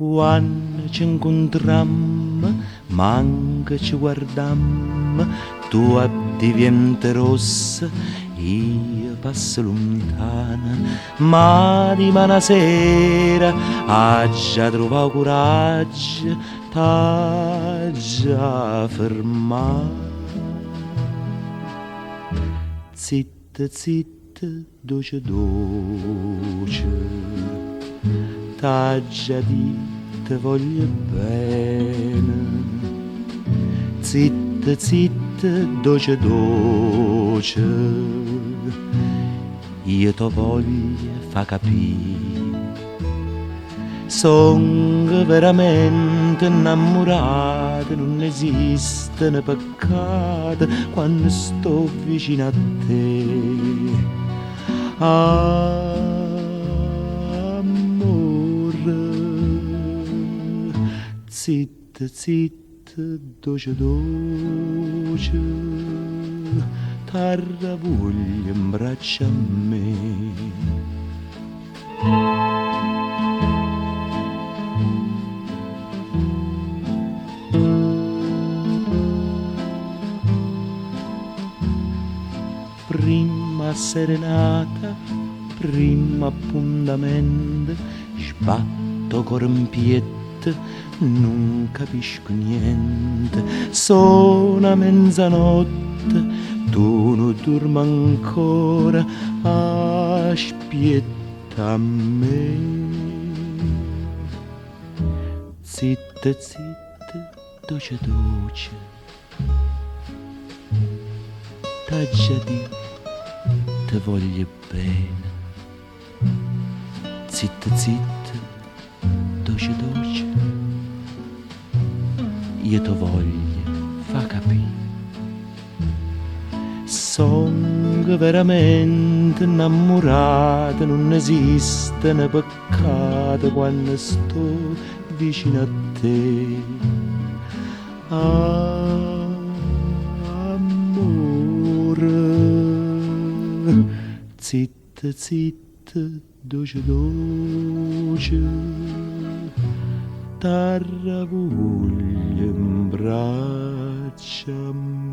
Quando ci incontrammo, manca ci guardammo, tu diventa rossa, io passo lontana, ma di una sera ha già trovato coraggio, t'ha già fermato. Zitta, zitta, dolce, dolce, t'ha già detto voglio bene. Zitta, zitta, dolce, dolce, io t'ho voglio fa capire. Sono veramente innamorato, non esistono peccati quando sto vicino a te. Amore, zitta, zitta, dolce, dolce, t'arra voglio in braccio a me. Prima serenata, prima appuntamento, sbatto corpiette, non capisco niente. Sono mezzanotte, tu non dormi ancora, aspetta a me. Zitta, zitta, dolce, dolce, t'ha già detto te voglio bene. Zitta, zitta, dolce, dolce, io te voglio fa capire. Sono veramente innamorato, non esistono peccati quando sto vicino a te. Zitta, zitta, dolce, dolce, t'arra voglio in braccia a me.